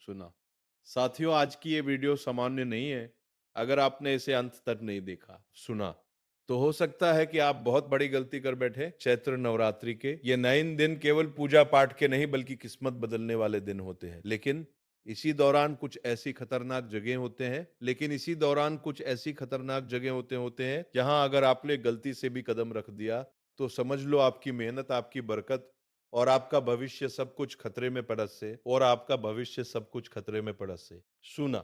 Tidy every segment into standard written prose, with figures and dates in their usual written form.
सुना। साथियों, आज की ये वीडियो सामान्य नहीं है। अगर आपने इसे अंत तक नहीं देखा, सुना, तो हो सकता है कि आप बहुत बड़ी गलती कर बैठे। चैत्र नवरात्रि के ये 9 दिन केवल पूजा पाठ के नहीं बल्कि किस्मत बदलने वाले दिन होते हैं। लेकिन इसी दौरान कुछ ऐसी खतरनाक जगह होते हैं लेकिन इसी दौरान कुछ ऐसी खतरनाक जगह होते होते हैं जहां अगर आपने गलती से भी कदम रख दिया तो समझ लो आपकी मेहनत, आपकी बरकत और आपका भविष्य सब कुछ खतरे में पड़ से और आपका भविष्य सब कुछ खतरे में पड़ से। सुना,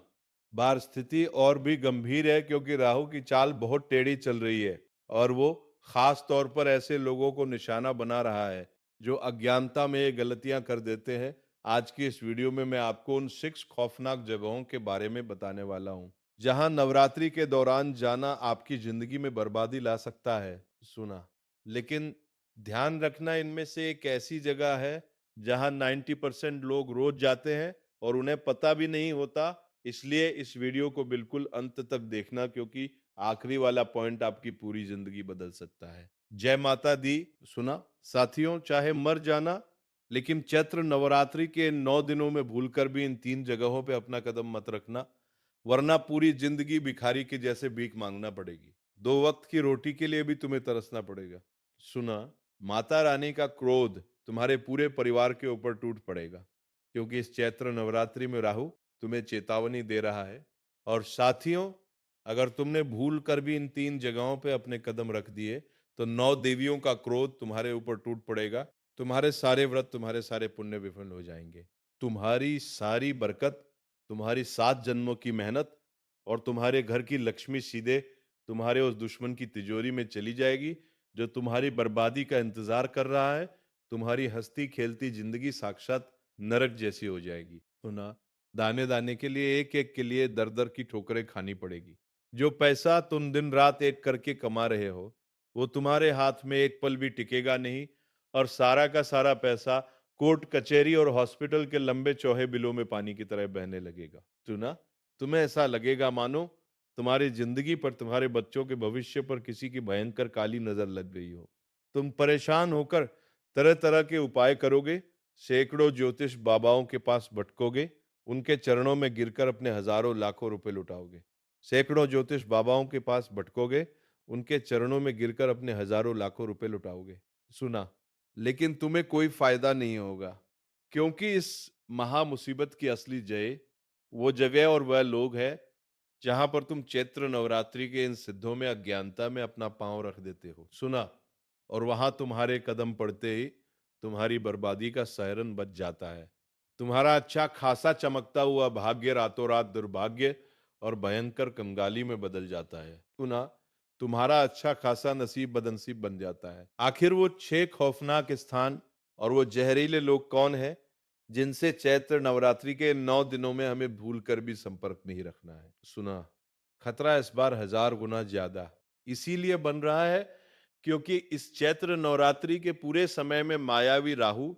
बाहर स्थिति और भी गंभीर है क्योंकि राहु की चाल बहुत टेढ़ी चल रही है और वो खास तौर पर ऐसे लोगों को निशाना बना रहा है जो अज्ञानता में ये गलतियां कर देते हैं। आज की इस वीडियो में मैं आपको उन 6 खौफनाक जगहों के बारे में बताने वाला हूं जहां नवरात्रि के दौरान जाना आपकी जिंदगी में बर्बादी ला सकता है। सुना, लेकिन ध्यान रखना, इनमें से एक ऐसी जगह है जहां 90% लोग रोज जाते हैं और उन्हें पता भी नहीं होता। इसलिए इस वीडियो को बिल्कुल अंत तक देखना क्योंकि आखिरी वाला पॉइंट आपकी पूरी जिंदगी बदल सकता है। जय माता दी। सुना साथियों, चाहे मर जाना लेकिन चैत्र नवरात्रि के 9 दिनों में भूलकर भी इन 3 जगहों पे अपना कदम मत रखना, वरना पूरी जिंदगी भिखारी के जैसे भीख मांगना पड़ेगी। 2 वक्त की रोटी के लिए भी तुम्हें तरसना पड़ेगा। सुना, माता रानी का क्रोध तुम्हारे पूरे परिवार के ऊपर टूट पड़ेगा क्योंकि इस चैत्र नवरात्रि में राहु तुम्हें चेतावनी दे रहा है। और साथियों, अगर तुमने भूल कर भी इन 3 जगहों पे अपने कदम रख दिए तो 9 देवियों का क्रोध तुम्हारे ऊपर टूट पड़ेगा। तुम्हारे सारे व्रत, तुम्हारे सारे पुण्य विफल हो जाएंगे। तुम्हारी सारी बरकत, तुम्हारी 7 जन्मों की मेहनत और तुम्हारे घर की लक्ष्मी सीधे तुम्हारे उस दुश्मन की तिजोरी में चली जाएगी जो तुम्हारी बर्बादी का इंतजार कर रहा है। तुम्हारी हंसती खेलती जिंदगी साक्षात नरक जैसी हो जाएगी। सुना, दाने दाने के लिए, एक एक के लिए दर दर की ठोकरें खानी पड़ेगी। जो पैसा तुम दिन रात एक करके कमा रहे हो वो तुम्हारे हाथ में एक पल भी टिकेगा नहीं और सारा का सारा पैसा कोर्ट कचहरी और हॉस्पिटल के लंबे चौड़े बिलों में पानी की तरह बहने लगेगा। सुना, तुम्हें ऐसा लगेगा मानो तुम्हारी जिंदगी पर, तुम्हारे बच्चों के भविष्य पर किसी की भयंकर काली नजर लग गई हो। तुम परेशान होकर तरह तरह के उपाय करोगे, सैकड़ों ज्योतिष बाबाओं के पास भटकोगे, उनके चरणों में गिरकर अपने हजारों लाखों रुपए लुटाओगे। सैकड़ों ज्योतिष बाबाओं के पास भटकोगे, उनके चरणों में गिरकर अपने हजारों लाखों रुपए लुटाओगे। सुना, लेकिन तुम्हें कोई फायदा नहीं होगा क्योंकि इस महा मुसीबत की असली जय वो जगह और वह लोग है जहां पर तुम चैत्र नवरात्रि के इन सिद्धों में अज्ञानता में अपना पांव रख देते हो। सुना, और वहां तुम्हारे कदम पड़ते ही तुम्हारी बर्बादी का सायरन बज जाता है। तुम्हारा अच्छा खासा चमकता हुआ भाग्य रातों रात दुर्भाग्य और भयंकर कंगाली में बदल जाता है। सुना, तुम्हारा अच्छा खासा नसीब बदनसीब बन जाता है। आखिर वो 6 खौफनाक स्थान और वो जहरीले लोग कौन है जिनसे चैत्र नवरात्रि के 9 दिनों में हमें भूल कर भी संपर्क नहीं रखना है। सुना, खतरा इस बार 1000 गुना ज्यादा इसीलिए बन रहा है क्योंकि इस चैत्र नवरात्रि के पूरे समय में मायावी राहु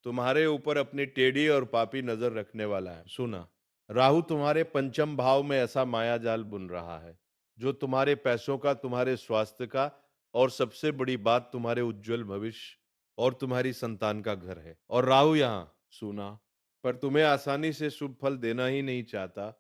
तुम्हारे ऊपर अपनी टेढ़ी और पापी नजर रखने वाला है। सुना, राहु तुम्हारे पंचम भाव में ऐसा माया जाल बुन रहा है जो तुम्हारे पैसों का, तुम्हारे स्वास्थ्य का और सबसे बड़ी बात तुम्हारे उज्जवल भविष्य और तुम्हारी संतान का घर है। और राहु यहाँ, सुना, पर तुम्हें आसानी से शुभ फल देना ही नहीं चाहता।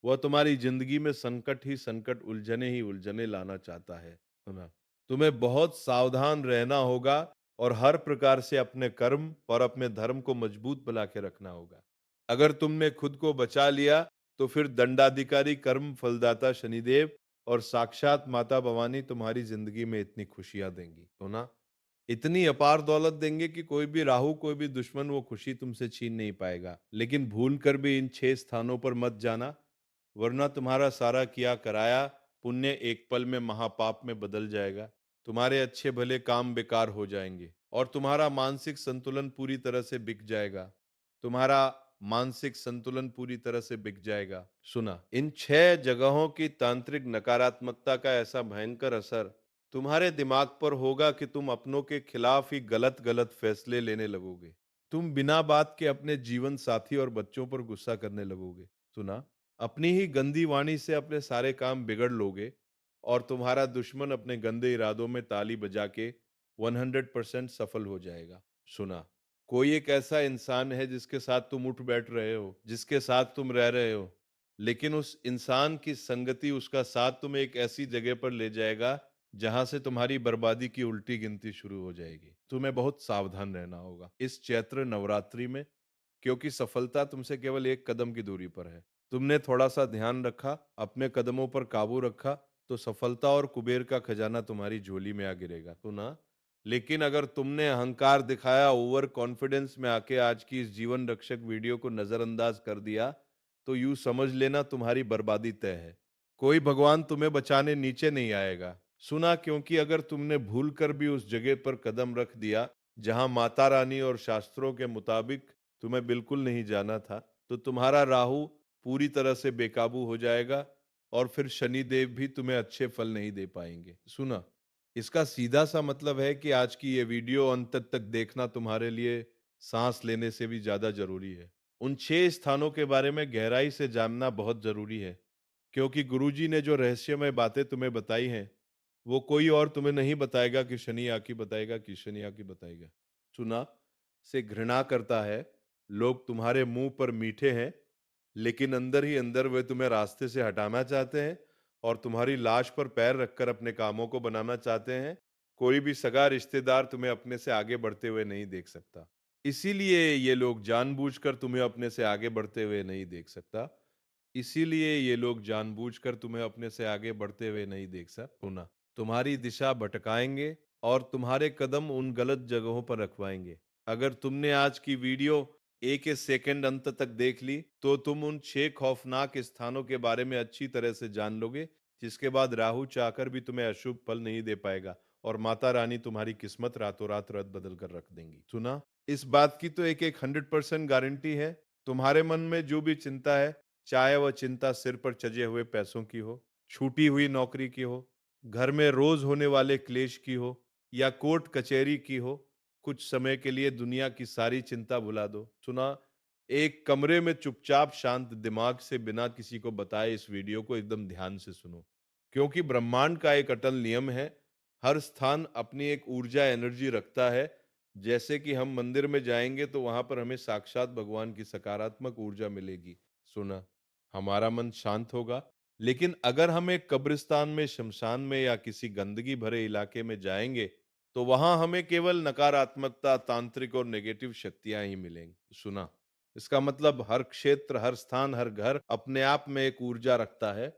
वह तुम्हारी जिंदगी में संकट ही संकट, उलझने ही उलझने लाना चाहता है। सुना, तुम्हें बहुत सावधान रहना होगा और हर प्रकार से अपने कर्म और अपने धर्म को मजबूत बना के रखना होगा। अगर तुमने खुद को बचा लिया तो फिर दंडाधिकारी कर्म फलदाता शनिदेव और साक्षात माता भवानी तुम्हारी जिंदगी में इतनी खुशियां देंगी, तो ना, इतनी अपार दौलत देंगे कि कोई भी राहु, कोई भी दुश्मन वो खुशी तुमसे छीन नहीं पाएगा। लेकिन भूल कर भी इन 6 स्थानों पर मत जाना, वरना तुम्हारा सारा किया कराया पुण्य एक पल में महापाप में बदल जाएगा। तुम्हारे अच्छे भले काम बेकार हो जाएंगे और तुम्हारा मानसिक संतुलन पूरी तरह से बिक जाएगा। तुम्हारा मानसिक संतुलन पूरी तरह से बिक जाएगा। सुना, इन 6 जगहों की तांत्रिक नकारात्मकता का ऐसा भयंकर असर तुम्हारे दिमाग पर होगा कि तुम अपनों के खिलाफ ही गलत गलत फैसले लेने लगोगे। तुम बिना बात के अपने जीवन साथी और बच्चों पर गुस्सा करने लगोगे। सुना, अपनी ही गंदी वाणी से अपने सारे काम बिगड़ लोगे और तुम्हारा दुश्मन अपने गंदे इरादों में ताली बजा के 100% सफल हो जाएगा। सुना, कोई एक ऐसा इंसान है जिसके साथ तुम उठ बैठ रहे हो, जिसके साथ तुम रह रहे हो, लेकिन उस इंसान की संगति, उसका साथ तुम्हें एक ऐसी जगह पर ले जाएगा जहां से तुम्हारी बर्बादी की उल्टी गिनती शुरू हो जाएगी। तुम्हें बहुत सावधान रहना होगा इस चैत्र नवरात्रि में, क्योंकि सफलता तुमसे केवल एक कदम की दूरी पर है। तुमने थोड़ा सा ध्यान रखा, अपने कदमों पर काबू रखा, तो सफलता और कुबेर का खजाना तुम्हारी झोली में आ गिरेगा। तो ना, लेकिन अगर तुमने अहंकार दिखाया, ओवर कॉन्फिडेंस में आके आज की इस जीवन रक्षक वीडियो को नजरअंदाज कर दिया, तो यूं समझ लेना तुम्हारी बर्बादी तय है। कोई भगवान तुम्हें बचाने नीचे नहीं आएगा। सुना, क्योंकि अगर तुमने भूल कर भी उस जगह पर कदम रख दिया जहां माता रानी और शास्त्रों के मुताबिक तुम्हें बिल्कुल नहीं जाना था, तो तुम्हारा राहु पूरी तरह से बेकाबू हो जाएगा और फिर शनिदेव भी तुम्हें अच्छे फल नहीं दे पाएंगे। सुना, इसका सीधा सा मतलब है कि आज की ये वीडियो अंत तक देखना तुम्हारे लिए सांस लेने से भी ज्यादा जरूरी है। उन 6 स्थानों के बारे में गहराई से जानना बहुत जरूरी है, क्योंकि गुरुजी ने जो रहस्यमय बातें तुम्हें बताई हैं, वो कोई और तुम्हें नहीं बताएगा कि शनि आकी बताएगा कि शनि आकी बताएगा। सुना, से घृणा करता है, लोग तुम्हारे मुंह पर मीठे हैं, लेकिन अंदर ही अंदर वे तुम्हें रास्ते से हटाना चाहते हैं और तुम्हारी लाश पर पैर रखकर अपने कामों को बनाना चाहते हैं। कोई भी सगा रिश्तेदार तुम्हें अपने से आगे बढ़ते हुए नहीं देख सकता। इसीलिए ये लोग जानबूझकर तुम्हें अपने से आगे बढ़ते हुए नहीं देख सकता। इसीलिए ये लोग जानबूझकर तुम्हें अपने से आगे बढ़ते हुए नहीं देख सकता। तुम्हारी दिशा भटकाएंगे और तुम्हारे कदम उन गलत जगहों पर रखवाएंगे। अगर तुमने आज की वीडियो एक एक सेकंड अंत तक देख ली, तो तुम उन 6 खौफनाक स्थानों के बारे में अच्छी तरह से जान लोगे, जिसके बाद राहु चाहकर भी तुम्हें अशुभ फल नहीं दे पाएगा और माता रानी तुम्हारी किस्मत रातों रात रद बदल कर रख देंगी। सुना, इस बात की तो एक एक 100% गारंटी है। तुम्हारे मन में जो भी चिंता है, चाहे वह चिंता सिर पर चढ़े हुए पैसों की हो, छूटी हुई नौकरी की हो, घर में रोज होने वाले क्लेश की हो, या कोर्ट कचहरी की हो, कुछ समय के लिए दुनिया की सारी चिंता भुला दो। सुना, एक कमरे में चुपचाप शांत दिमाग से बिना किसी को बताए इस वीडियो को एकदम ध्यान से सुनो, क्योंकि ब्रह्मांड का एक अटल नियम है, हर स्थान अपनी एक ऊर्जा एनर्जी रखता है। जैसे कि हम मंदिर में जाएंगे तो वहां पर हमें साक्षात भगवान की सकारात्मक ऊर्जा मिलेगी। सुना, हमारा मन शांत होगा। लेकिन अगर हम एक कब्रिस्तान में, शमशान में या किसी गंदगी भरे इलाके में जाएंगे, तो वहां हमें केवल नकारात्मकता, तांत्रिक और नेगेटिव शक्तियां ही मिलेंगी। सुना, इसका मतलब हर क्षेत्र, हर स्थान, हर घर अपने आप में एक ऊर्जा रखता है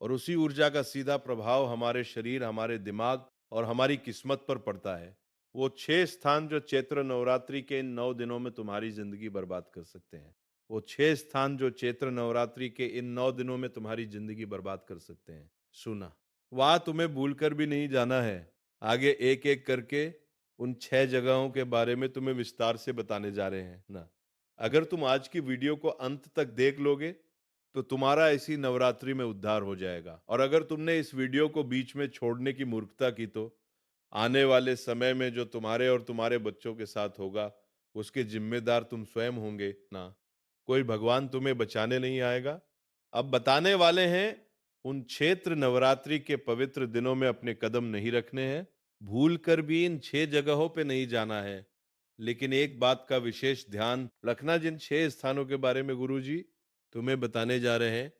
और उसी ऊर्जा का सीधा प्रभाव हमारे शरीर, हमारे दिमाग और हमारी किस्मत पर पड़ता है। वो 6 स्थान जो चैत्र नवरात्रि के इन 9 दिनों में तुम्हारी जिंदगी बर्बाद कर सकते हैं, वो 6 स्थान जो चैत्र नवरात्रि के इन 9 दिनों में तुम्हारी जिंदगी बर्बाद कर सकते हैं। सुना, वहां तुम्हें भूलकर भी नहीं जाना है। आगे एक एक करके उन 6 जगहों के बारे में तुम्हें विस्तार से बताने जा रहे हैं ना। अगर तुम आज की वीडियो को अंत तक देख लोगे, तो तुम्हारा इसी नवरात्रि में उद्धार हो जाएगा। और अगर तुमने इस वीडियो को बीच में छोड़ने की मूर्खता की, तो आने वाले समय में जो तुम्हारे और तुम्हारे बच्चों के साथ होगा, उसके जिम्मेदार तुम स्वयं होंगे ना। कोई भगवान तुम्हें बचाने नहीं आएगा। अब बताने वाले हैं, उन क्षेत्र नवरात्रि के पवित्र दिनों में अपने कदम नहीं रखने हैं, भूल कर भी इन 6 जगहों पे नहीं जाना है। लेकिन एक बात का विशेष ध्यान रखना, जिन 6 स्थानों के बारे में गुरुजी तुम्हें बताने जा रहे हैं,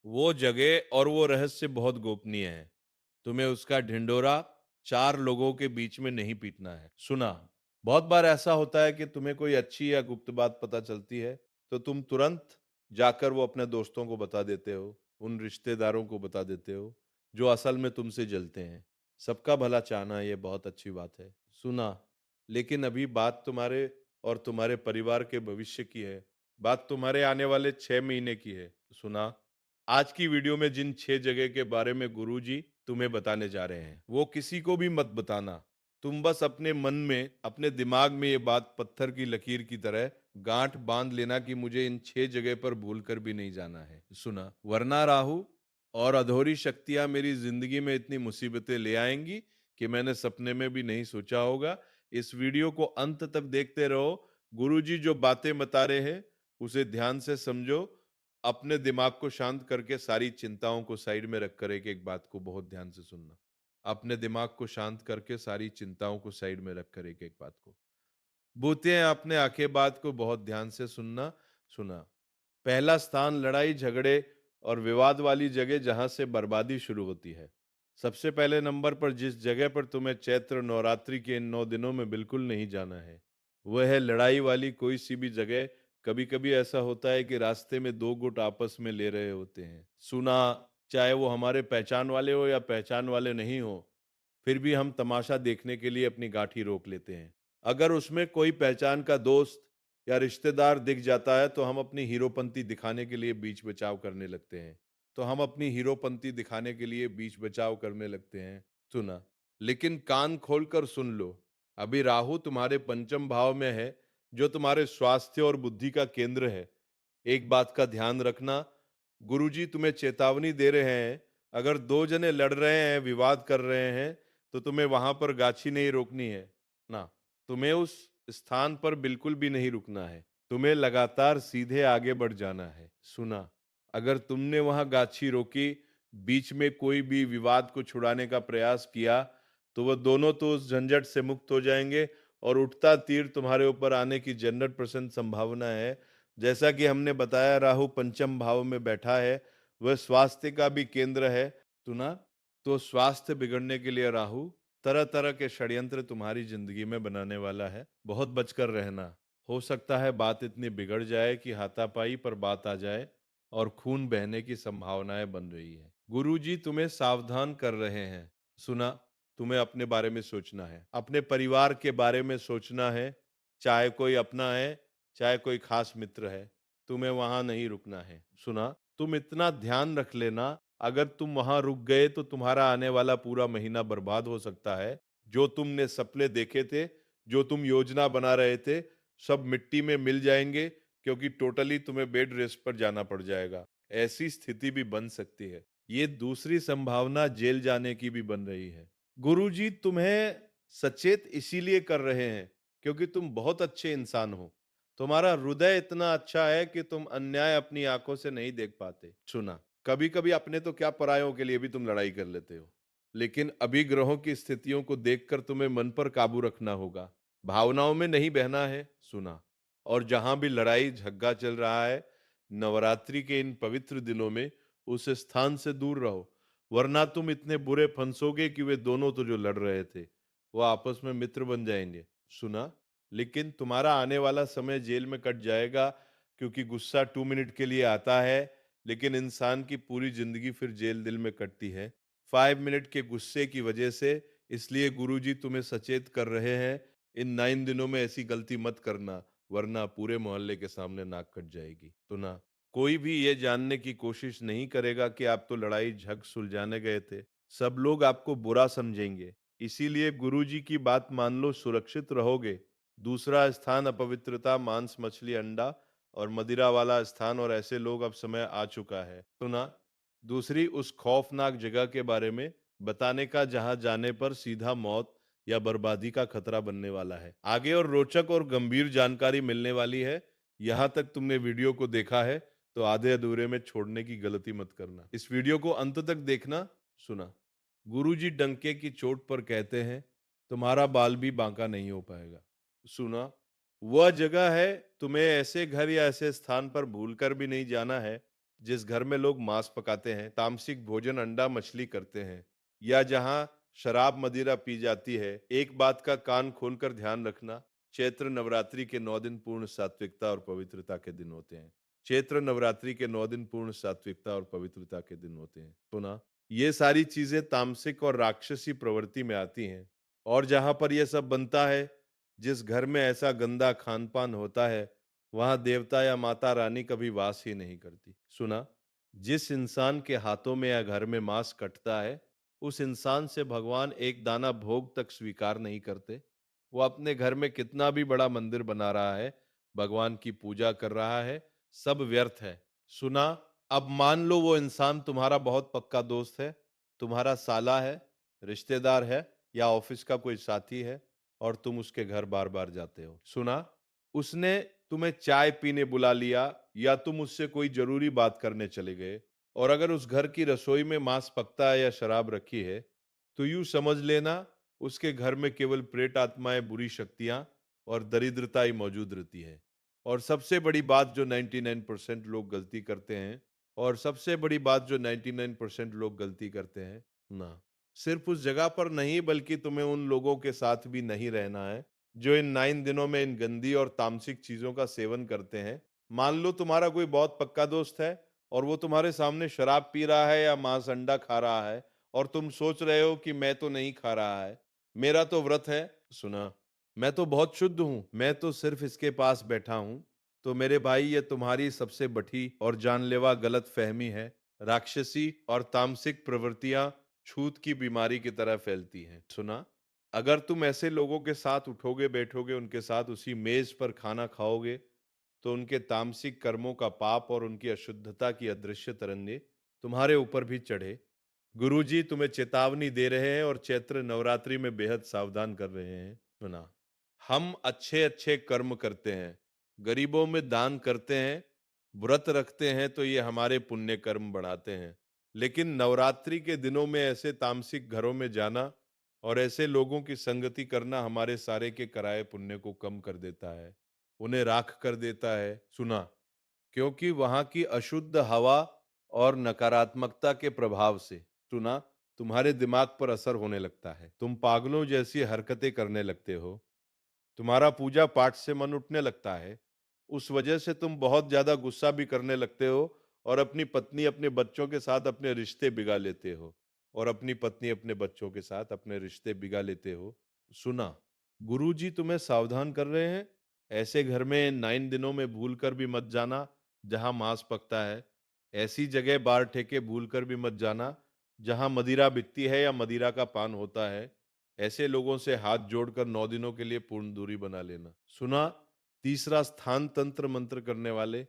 वो जगह और वो रहस्य बहुत गोपनीय है। तुम्हें उसका ढिंडोरा 4 लोगों के बीच में नहीं पीटना है। सुना, बहुत बार ऐसा होता है कि तुम्हें कोई अच्छी या गुप्त बात पता चलती है, तो तुम तुरंत जाकर वो अपने दोस्तों को बता देते हो, उन रिश्तेदारों को बता देते हो जो असल में तुमसे जलते हैं। सबका भला चाहना ये बहुत अच्छी बात है। सुना, लेकिन अभी बात तुम्हारे और तुम्हारे परिवार के भविष्य की है। बात तुम्हारे आने वाले 6 महीने की है। सुना, आज की वीडियो में जिन 6 जगह के बारे में गुरुजी तुम्हें बताने जा रहे हैं, वो किसी को भी मत बताना। तुम बस अपने मन में, अपने दिमाग में ये बात पत्थर की लकीर की तरह गांठ बांध लेना कि मुझे इन 6 जगह पर भूल कर भी नहीं जाना है। सुना, वरना राहु और अधूरी शक्तियां मेरी जिंदगी में इतनी मुसीबतें ले आएंगी कि मैंने सपने में भी नहीं सोचा होगा। इस वीडियो को अंत तक देखते रहो। गुरुजी जो बातें बता रहे हैं, उसे ध्यान से समझो। अपने दिमाग को शांत करके सारी चिंताओं को साइड में रखकर एक एक बात को बहुत ध्यान से सुनना। अपने दिमाग को शांत करके सारी चिंताओं को साइड में रखकर एक एक बात को भूतिया आपने आंखें बात को बहुत ध्यान से सुना। पहला स्थान लड़ाई झगड़े और विवाद वाली जगह जहां से बर्बादी शुरू होती है। सबसे पहले नंबर पर जिस जगह पर तुम्हें चैत्र नवरात्रि के इन 9 दिनों में बिल्कुल नहीं जाना है, वह है लड़ाई वाली कोई सी भी जगह। कभी कभी ऐसा होता है कि रास्ते में दो गुट आपस में ले रहे होते हैं। सुना, चाहे वो हमारे पहचान वाले हो या पहचान वाले नहीं हो, फिर भी हम तमाशा देखने के लिए अपनी गाड़ी रोक लेते हैं। अगर उसमें कोई पहचान का दोस्त या रिश्तेदार दिख जाता है तो हम अपनी हीरोपंती दिखाने के लिए बीच बचाव करने लगते हैं। सुना, लेकिन कान खोलकर सुन लो। अभी राहु तुम्हारे पंचम भाव में है, जो तुम्हारे स्वास्थ्य और बुद्धि का केंद्र है। एक बात का ध्यान रखना, गुरुजी तुम्हें चेतावनी दे रहे हैं। अगर दो जने लड़ रहे हैं, विवाद कर रहे हैं, तो तुम्हें वहां पर गाछी नहीं रोकनी है ना। तुम्हें उस स्थान पर बिल्कुल भी नहीं रुकना है। तुम्हें लगातार सीधे आगे बढ़ जाना है। सुना, अगर तुमने वहां गाछी रोकी, बीच में कोई भी विवाद को छुड़ाने का प्रयास किया, तो वह दोनों तो उस झंझट से मुक्त हो जाएंगे और उठता तीर तुम्हारे ऊपर आने की 100% संभावना है। जैसा कि हमने बताया, राहु पंचम भाव में बैठा है, वह स्वास्थ्य का भी केंद्र है। सुना, तो स्वास्थ्य बिगड़ने के लिए राहु तरह तरह के षड्यंत्र तुम्हारी जिंदगी में बनाने वाला है। बहुत बचकर रहना। हो सकता है बात इतनी बिगड़ जाए कि हाथापाई पर बात आ जाए और खून बहने की संभावनाएं बन रही है। गुरुजी तुम्हें सावधान कर रहे हैं। सुना, तुम्हें अपने बारे में सोचना है, अपने परिवार के बारे में सोचना है। चाहे कोई अपना है, चाहे कोई खास मित्र है, तुम्हें वहां नहीं रुकना है। सुना, तुम इतना ध्यान रख लेना, अगर तुम वहां रुक गए तो तुम्हारा आने वाला पूरा महीना बर्बाद हो सकता है। जो तुमने सपने देखे थे, जो तुम योजना बना रहे थे, सब मिट्टी में मिल जाएंगे, क्योंकि टोटली तुम्हें बेड रेस्ट पर जाना पड़ जाएगा। ऐसी स्थिति भी बन सकती है। ये दूसरी संभावना जेल जाने की भी बन रही है। गुरुजी तुम्हें सचेत इसीलिए कर रहे हैं क्योंकि तुम बहुत अच्छे इंसान हो। तुम्हारा हृदय इतना अच्छा है कि तुम अन्याय अपनी आंखों से नहीं देख पाते। सुना, कभी कभी अपने तो क्या, परायों के लिए भी तुम लड़ाई कर लेते हो। लेकिन अभी ग्रहों की स्थितियों को देखकर तुम्हें मन पर काबू रखना होगा, भावनाओं में नहीं बहना है। सुना, और जहां भी लड़ाई झग्गा चल रहा है, नवरात्रि के इन पवित्र दिनों में उस स्थान से दूर रहो, वरना तुम इतने बुरे फंसोगे कि वे दोनों तो जो लड़ रहे थे, वो आपस में मित्र बन जाएंगे। सुना, लेकिन तुम्हारा आने वाला समय जेल में कट जाएगा, क्योंकि गुस्सा 2 मिनट के लिए आता है, लेकिन इंसान की पूरी जिंदगी फिर जेल दिल में कटती है 5 मिनट के गुस्से की वजह से। इसलिए गुरुजी तुम्हें सचेत कर रहे हैं, इन 9 दिनों में ऐसी गलती मत करना, वरना पूरे मोहल्ले के सामने नाक कट जाएगी। सुना, कोई भी ये जानने की कोशिश नहीं करेगा कि आप तो लड़ाई झग सुलझाने गए थे। सब लोग आपको बुरा समझेंगे। इसीलिए गुरुजी की बात मान लो, सुरक्षित रहोगे। दूसरा स्थान अपवित्रता, मांस मछली अंडा और मदिरा वाला स्थान, और ऐसे लोग अब समय आ चुका है। सुना, दूसरी उस खौफनाक जगह के बारे में बताने का जहां जाने पर सीधा मौत या बर्बादी का खतरा बनने वाला है। आगे और रोचक और गंभीर जानकारी मिलने वाली है। यहां तक तुमने वीडियो को देखा है तो आधे अधूरे में छोड़ने की गलती मत करना। इस वीडियो को अंत तक देखना। सुना, गुरुजी डंके की चोट पर कहते हैं, तुम्हारा बाल भी बांका नहीं हो पाएगा। सुना, वह जगह है, तुम्हें ऐसे घर या ऐसे स्थान पर भूलकर भी नहीं जाना है जिस घर में लोग मांस पकाते हैं, तामसिक भोजन अंडा मछली करते हैं, या जहां शराब मदिरा पी जाती है। एक बात का कान खोलकर ध्यान रखना, चैत्र नवरात्रि के 9 दिन पूर्ण सात्विकता और पवित्रता के दिन होते हैं। चैत्र नवरात्रि के 9 दिन पूर्ण सात्विकता और पवित्रता के दिन होते हैं। सुना, ये सारी चीजें तामसिक और राक्षसी प्रवृत्ति में आती हैं, और जहां पर यह सब बनता है, जिस घर में ऐसा गंदा खान पान होता है, वहां देवता या माता रानी कभी वास ही नहीं करती। सुना, जिस इंसान के हाथों में या घर में मांस कटता है, उस इंसान से भगवान एक दाना भोग तक स्वीकार नहीं करते। वो अपने घर में कितना भी बड़ा मंदिर बना रहा है, भगवान की पूजा कर रहा है, सब व्यर्थ है। सुना, अब मान लो वो इंसान तुम्हारा बहुत पक्का दोस्त है, तुम्हारा साला है, रिश्तेदार है, या ऑफिस का कोई साथी है, और तुम उसके घर बार बार जाते हो। सुना, उसने तुम्हें चाय पीने बुला लिया, या तुम उससे कोई जरूरी बात करने चले गए, और अगर उस घर की रसोई में मांस पकता है या शराब रखी है, तो यूं समझ लेना, उसके घर में केवल प्रेत आत्माएं, बुरी शक्तियां और दरिद्रता ही मौजूद रहती है। और सबसे बड़ी बात जो 99% लोग गलती करते हैं, और सबसे बड़ी बात जो 99% लोग गलती करते हैं ना, सिर्फ उस जगह पर नहीं बल्कि तुम्हें उन लोगों के साथ भी नहीं रहना है जो इन 9 दिनों में इन गंदी और तामसिक चीजों का सेवन करते हैं। मान लो तुम्हारा कोई बहुत पक्का दोस्त है और वो तुम्हारे सामने शराब पी रहा है या मांस अंडा खा रहा है, और तुम सोच रहे हो कि मैं तो नहीं खा रहा है, मेरा तो व्रत है। सुना, मैं तो बहुत शुद्ध हूं, मैं तो सिर्फ इसके पास बैठा हूं। तो मेरे भाई, ये तुम्हारी सबसे बड़ी और जानलेवा गलत फहमी है। राक्षसी और तामसिक प्रवृत्तियां छूत की बीमारी की तरह फैलती हैं। सुना, अगर तुम ऐसे लोगों के साथ उठोगे बैठोगे, उनके साथ उसी मेज पर खाना खाओगे, तो उनके तामसिक कर्मों का पाप और उनकी अशुद्धता की अदृश्य तरंगे तुम्हारे ऊपर भी चढ़े। गुरुजी तुम्हें चेतावनी दे रहे हैं और चैत्र नवरात्रि में बेहद सावधान कर रहे हैं। सुना, हम अच्छे अच्छे कर्म करते हैं, गरीबों में दान करते हैं, व्रत रखते हैं, तो ये हमारे पुण्य कर्म बढ़ाते हैं। लेकिन नवरात्रि के दिनों में ऐसे तामसिक घरों में जाना और ऐसे लोगों की संगति करना हमारे सारे के कराए पुण्य को कम कर देता है, उन्हें राख कर देता है। सुना, क्योंकि वहां की अशुद्ध हवा और नकारात्मकता के प्रभाव से, सुना, तुम्हारे दिमाग पर असर होने लगता है, तुम पागलों जैसी हरकतें करने लगते हो, तुम्हारा पूजा पाठ से मन उठने लगता है। उस वजह से तुम बहुत ज्यादा गुस्सा भी करने लगते हो और अपनी पत्नी अपने बच्चों के साथ अपने रिश्ते बिगा लेते हो, और अपनी पत्नी अपने बच्चों के साथ अपने रिश्ते बिगा लेते हो। सुना, गुरुजी तुम्हें सावधान कर रहे हैं, ऐसे घर में 9 दिनों में भूल कर भी मत जाना जहां मांस पकता है। ऐसी जगह बार ठेके भूल कर भी मत जाना जहां मदिरा बिकती है या मदिरा का पान होता है। ऐसे लोगों से हाथ जोड़कर 9 दिनों के लिए पूर्ण दूरी बना लेना। सुना, तीसरा स्थान तंत्र मंत्र करने वाले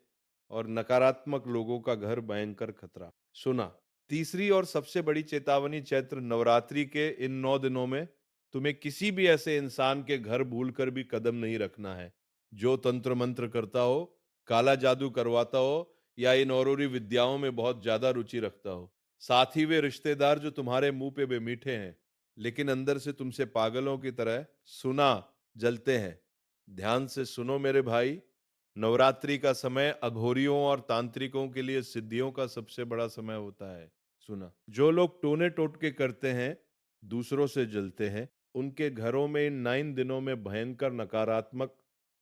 और नकारात्मक लोगों का घर भयंकर खतरा। सुना, तीसरी और सबसे बड़ी चेतावनी, चैत्र नवरात्रि के इन 9 दिनों में तुम्हें किसी भी ऐसे इंसान के घर भूलकर भी कदम नहीं रखना है जो तंत्र मंत्र करता हो, काला जादू करवाता हो या इन औरों विद्याओं में बहुत ज्यादा रुचि रखता हो। साथ ही वे रिश्तेदार जो तुम्हारे मुंह पे बेमीठे हैं लेकिन अंदर से तुमसे पागलों की तरह, सुना, जलते हैं। ध्यान से सुनो मेरे भाई, नवरात्रि का समय अघोरियों और तांत्रिकों के लिए सिद्धियों का सबसे बड़ा समय होता है। सुना, जो लोग टोने टोटके करते हैं, दूसरों से जलते हैं, उनके घरों में इन 9 दिनों में भयंकर नकारात्मक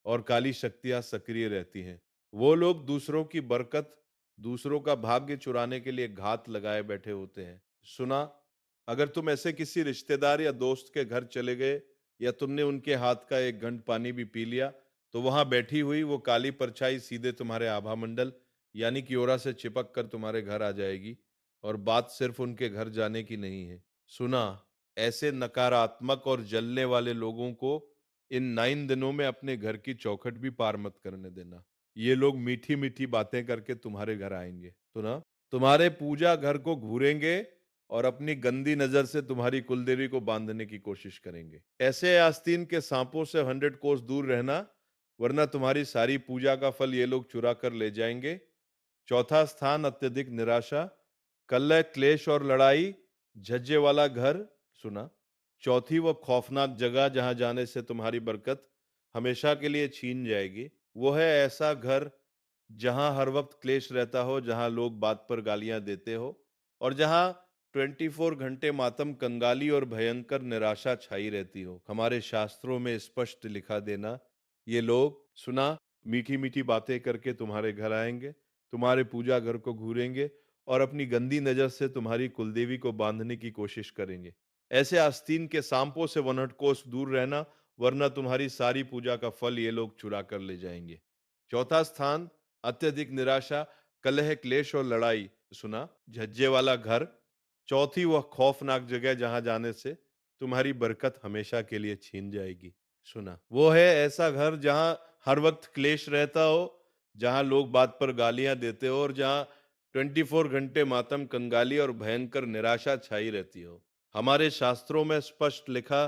और काली शक्तियां सक्रिय रहती हैं। वो लोग दूसरों की बरकत, दूसरों का भाग्य चुराने के लिए घात लगाए बैठे होते हैं। सुना, अगर तुम ऐसे किसी रिश्तेदार या दोस्त के घर चले गए या तुमने उनके हाथ का एक घंट पानी भी पी लिया, तो वहां बैठी हुई वो काली परछाई सीधे तुम्हारे आभा मंडल यानी कि ओरा से चिपक कर तुम्हारे घर आ जाएगी। और बात सिर्फ उनके घर जाने की नहीं है। सुना, ऐसे नकारात्मक और जलने वाले लोगों को इन 9 दिनों में अपने घर की चौखट भी पार मत करने देना। ये लोग मीठी मीठी बातें करके तुम्हारे घर आएंगे। सुना, तुम्हारे पूजा घर को घूरेंगे और अपनी गंदी नजर से तुम्हारी कुलदेवी को बांधने की कोशिश करेंगे। ऐसे आस्तीन के सांपों से 100 कोस दूर रहना, वरना तुम्हारी सारी पूजा का फल ये लोग चुरा कर ले जाएंगे। चौथा स्थान अत्यधिक निराशा, कलह, क्लेश और लड़ाई, झज्जे वाला घर। सुना, चौथी व खौफनाक जगह जहां जाने से तुम्हारी बरकत हमेशा के लिए छीन जाएगी, वो है ऐसा घर जहां हर वक्त क्लेश रहता हो, जहां लोग बात पर गालियां देते हो और जहां 24 घंटे मातम, कंगाली और भयंकर निराशा छाई रहती हो। हमारे शास्त्रों में स्पष्ट लिखा देना, ये लोग, सुना, मीठी मीठी बातें करके तुम्हारे घर आएंगे, तुम्हारे पूजा घर को घूरेंगे और अपनी गंदी नजर से तुम्हारी कुलदेवी को बांधने की कोशिश करेंगे। ऐसे आस्तीन के सांपों से 100 कोस दूर रहना, वरना तुम्हारी सारी पूजा का फल ये लोग चुरा कर ले जाएंगे। चौथा स्थान अत्यधिक निराशा, कलह, क्लेश और लड़ाई। सुना, झज्जे वाला घर, चौथी वह खौफनाक जगह जहां जाने से तुम्हारी बरकत हमेशा के लिए छीन जाएगी। सुना, वो है ऐसा घर जहां हर वक्त क्लेश रहता हो, जहां लोग बात पर गालियां देते हो और जहां 24 घंटे मातम, कंगाली और भयंकर निराशा छाई रहती हो। हमारे शास्त्रों में स्पष्ट लिखा,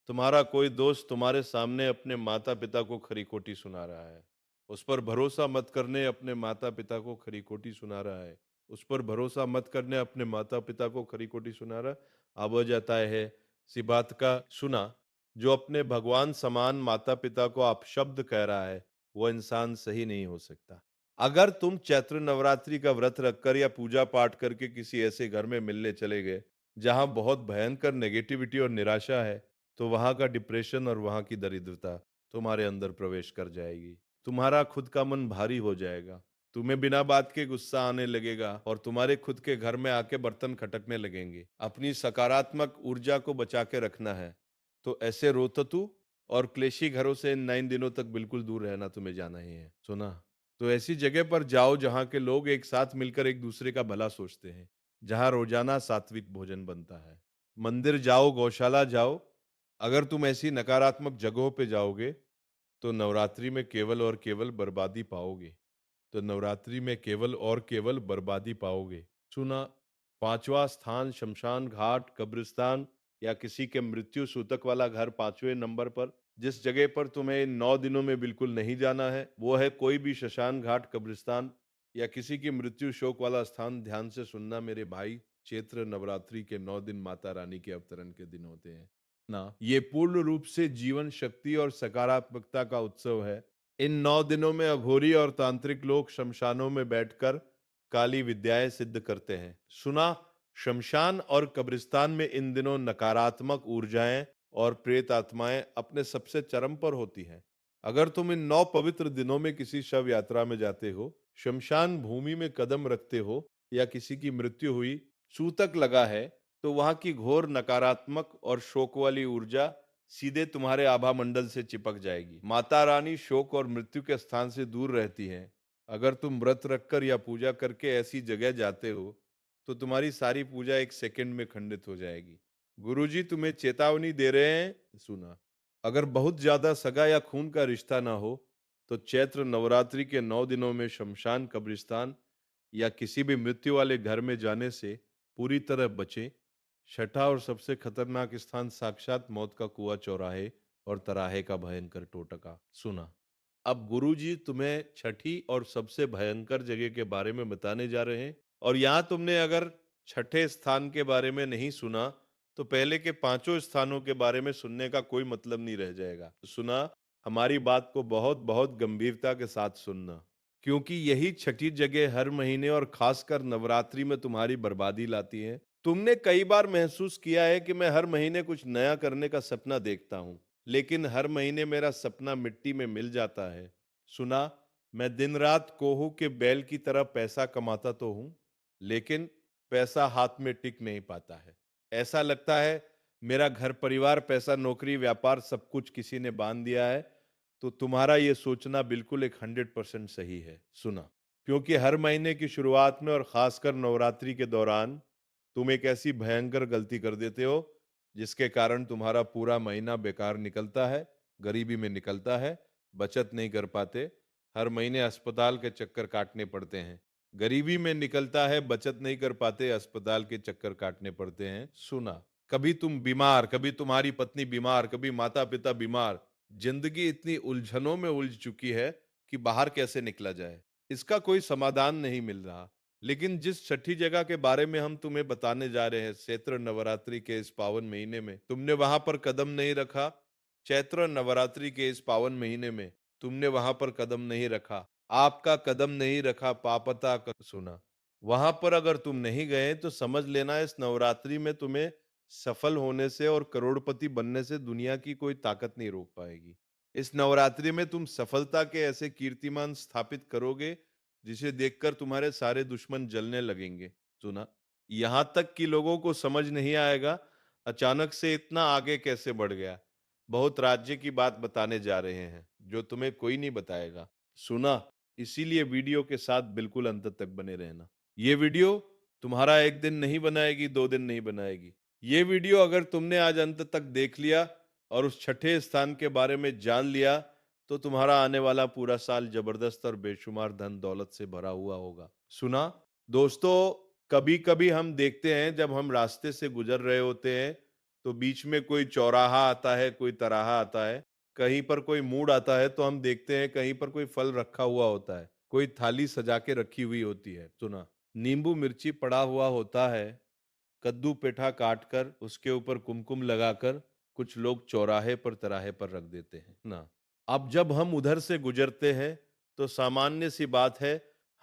तुम्हारा कोई दोस्त तुम्हारे सामने अपने माता पिता को खरी खोटी सुना रहा है, उस पर भरोसा मत करने अपने माता पिता को खरी खोटी सुना रहा है। उस पर भरोसा मत करने अपने माता पिता को खरी खोटी सुना रहा। अब हो जाता है सी बात का। सुना, जो अपने भगवान समान माता पिता को अपशब्द कह रहा है, वो इंसान सही नहीं हो सकता। अगर तुम चैत्र नवरात्रि का व्रत रखकर या पूजा पाठ करके किसी ऐसे घर में मिलने चले गए जहां बहुत भयंकर नेगेटिविटी और निराशा है, तो वहां का डिप्रेशन और वहां की दरिद्रता तुम्हारे अंदर प्रवेश कर जाएगी। तुम्हारा खुद का मन भारी हो जाएगा, तुम्हें बिना बात के गुस्सा आने लगेगा और तुम्हारे खुद के घर में आके बर्तन खटकने लगेंगे। अपनी सकारात्मक ऊर्जा को बचा के रखना है, तो ऐसे रोततु और क्लेशी घरों से इन 9 दिनों तक बिल्कुल दूर रहना तुम्हें जाना ही है। सुना? तो ऐसी जगह पर जाओ जहाँ के लोग एक साथ मिलकर एक दूसरे का भला सोचते हैं, जहाँ रोजाना सात्विक भोजन बनता है। मंदिर जाओ, गौशाला जाओ। अगर तुम ऐसी नकारात्मक जगहों पे जाओगे, तो नवरात्रि में केवल और केवल बर्बादी पाओगे। तो नवरात्रि में केवल और केवल बर्बादी पाओगे। सुना? पांचवा स्थान शमशान घाट, कब्रिस्तान या किसी के मृत्यु सूतक वाला घर 5वें नंबर पर। जिस जगह पर तुम्हें इन 9 दिनों में बिल्कुल नहीं जाना है, वो है कोई भी शमशान घाट, कब्रिस्तान या किसी की मृत्यु शोक वाला स्थान। ध्यान से सुनना मेरे भाई, चैत्र नवरात्रि के 9 दिन माता रानी के अवतरण के दिन होते हैं ना। ये पूर्ण रूप से जीवन शक्ति और सकारात्मकता का उत्सव है। इन 9 दिनों में अघोरी और तांत्रिक लोग शमशानों में बैठकर काली विद्याएं सिद्ध करते हैं। सुना? शमशान और कब्रिस्तान में इन दिनों नकारात्मक ऊर्जाएं और प्रेत आत्माएं अपने सबसे चरम पर होती हैं। अगर तुम इन 9 पवित्र दिनों में किसी शव यात्रा में जाते हो, शमशान भूमि में कदम रखते हो या किसी की मृत्यु हुई, सूतक लगा है, तो वहां की घोर नकारात्मक और शोक वाली ऊर्जा सीधे तुम्हारे आभा मंडल से चिपक जाएगी। माता रानी शोक और मृत्यु के स्थान से दूर रहती हैं। अगर तुम व्रत रखकर या पूजा करके ऐसी जगह जाते हो, तो तुम्हारी सारी पूजा एक सेकंड में खंडित हो जाएगी। गुरुजी तुम्हें चेतावनी दे रहे हैं, सुना। अगर बहुत ज्यादा सगा या खून का रिश्ता ना हो, तो चैत्र नवरात्रि के 9 दिनों में शमशान, कब्रिस्तान या किसी भी मृत्यु वाले घर में जाने से पूरी तरह बचें। छठा और सबसे खतरनाक स्थान साक्षात मौत का कुआं, चौराहे और तराहे का भयंकर टोटका। सुना? अब गुरुजी तुम्हें छठी और सबसे भयंकर जगह के बारे में बताने जा रहे हैं। और यहाँ तुमने अगर छठे स्थान के बारे में नहीं सुना, तो पहले के पांचों स्थानों के बारे में सुनने का कोई मतलब नहीं रह जाएगा। सुना? हमारी बात को बहुत बहुत गंभीरता के साथ सुनना, क्योंकि यही छठी जगह हर महीने और खासकर नवरात्रि में तुम्हारी बर्बादी लाती है। तुमने कई बार महसूस किया है कि मैं हर महीने कुछ नया करने का सपना देखता हूं, लेकिन हर महीने मेरा सपना मिट्टी में मिल जाता है। सुना? मैं दिन रात कोहू के बैल की तरह पैसा कमाता तो हूं, लेकिन पैसा हाथ में टिक नहीं पाता है। ऐसा लगता है मेरा घर परिवार, पैसा, नौकरी, व्यापार सब कुछ किसी ने बांध दिया है। तो तुम्हारा ये सोचना बिल्कुल एक 100% सही है। सुना? क्योंकि हर महीने की शुरुआत में और खासकर नवरात्रि के दौरान तुम एक ऐसी भयंकर गलती कर देते हो जिसके कारण तुम्हारा पूरा महीना बेकार निकलता है, गरीबी में निकलता है, बचत नहीं कर पाते, हर महीने अस्पताल के चक्कर काटने पड़ते हैं। गरीबी में निकलता है, बचत नहीं कर पाते, अस्पताल के चक्कर काटने पड़ते हैं। सुना? कभी तुम बीमार, कभी तुम्हारी पत्नी बीमार, कभी माता पिता बीमार। जिंदगी इतनी उलझनों में उलझ चुकी है कि बाहर कैसे निकला जाए, इसका कोई समाधान नहीं मिल रहा। लेकिन जिस छठी जगह के बारे में हम तुम्हें बताने जा रहे हैं, चैत्र नवरात्रि के इस पावन महीने में तुमने वहां पर कदम नहीं रखा, चैत्र नवरात्रि के इस पावन महीने में तुमने वहां पर कदम नहीं रखा, आपका कदम नहीं रखा, पापता का। सुना? वहां पर अगर तुम नहीं गए, तो समझ लेना इस नवरात्रि में तुम्हें सफल होने से और करोड़पति बनने से दुनिया की कोई ताकत नहीं रोक पाएगी। इस नवरात्रि में तुम सफलता के ऐसे कीर्तिमान स्थापित करोगे जिसे देखकर तुम्हारे सारे दुश्मन जलने लगेंगे। सुना? यहां तक कि लोगों को समझ नहीं आएगा अचानक से इतना आगे कैसे बढ़ गया। बहुत राज्य की बात बताने जा रहे हैं जो तुम्हें कोई नहीं बताएगा। सुना? इसीलिए वीडियो के साथ बिल्कुल अंत तक बने रहना। ये वीडियो तुम्हारा एक दिन नहीं बनाएगी, 2 दिन नहीं बनाएगी। ये वीडियो अगर तुमने आज अंत तक देख लिया और उस छठे स्थान के बारे में जान लिया, तो तुम्हारा आने वाला पूरा साल जबरदस्त और बेशुमार धन दौलत से भरा हुआ होगा। सुना? दोस्तों, कभी कभी हम देखते हैं जब हम रास्ते से गुजर रहे होते हैं, तो बीच में कोई चौराहा आता है, कोई तराहा आता है, कहीं पर कोई मूड आता है, तो हम देखते हैं कहीं पर कोई फल रखा हुआ होता है, कोई थाली सजा के रखी हुई होती है। सुना? नींबू मिर्ची पड़ा हुआ होता है, कद्दू पेठा काट कर उसके ऊपर कुमकुम लगाकर कुछ लोग चौराहे पर तिराहे पर रख देते हैं ना। अब जब हम उधर से गुजरते हैं तो सामान्य सी बात है,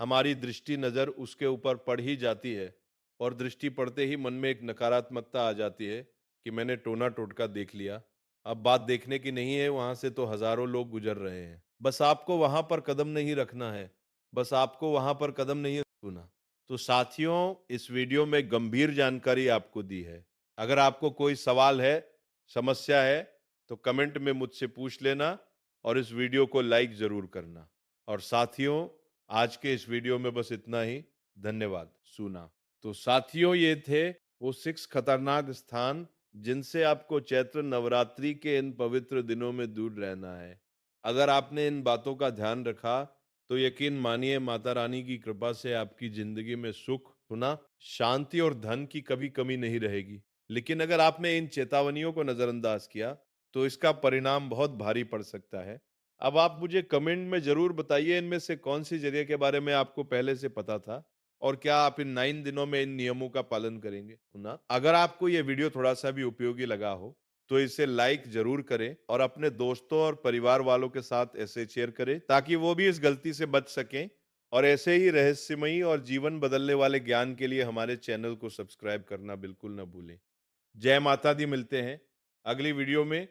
हमारी दृष्टि नजर उसके ऊपर पड़ ही जाती है और दृष्टि पड़ते ही मन में एक नकारात्मकता आ जाती है कि मैंने टोना टोटका देख लिया। अब बात देखने की नहीं है, वहां से तो हजारों लोग गुजर रहे हैं, बस आपको वहां पर कदम नहीं रखना है, बस आपको वहां पर कदम नहीं सुना। तो साथियों, इस वीडियो में गंभीर जानकारी आपको दी है। अगर आपको कोई सवाल है, समस्या है, तो कमेंट में मुझसे पूछ लेना और इस वीडियो को लाइक जरूर करना। और साथियों, आज के इस वीडियो में बस इतना ही। धन्यवाद। सुना। तो साथियों, ये थे वो 6 खतरनाक स्थान जिनसे आपको चैत्र नवरात्रि के इन पवित्र दिनों में दूर रहना है। अगर आपने इन बातों का ध्यान रखा तो यकीन मानिए, माता रानी की कृपा से आपकी जिंदगी में सुख, सुना, शांति और धन की कभी कमी नहीं रहेगी। लेकिन अगर आपने इन चेतावनियों को नजरअंदाज किया तो इसका परिणाम बहुत भारी पड़ सकता है। अब आप मुझे कमेंट में जरूर बताइए, इनमें से कौन सी जगह के बारे में आपको पहले से पता था और क्या आप इन 9 दिनों में इन नियमों का पालन करेंगे ना। अगर आपको ये वीडियो थोड़ा सा भी उपयोगी लगा हो तो इसे लाइक जरूर करें और अपने दोस्तों और परिवार वालों के साथ ऐसे शेयर करें ताकि वो भी इस गलती से बच सकें। और ऐसे ही रहस्यमयी और जीवन बदलने वाले ज्ञान के लिए हमारे चैनल को सब्सक्राइब करना बिल्कुल ना भूलें। जय माता दी। मिलते हैं अगली वीडियो में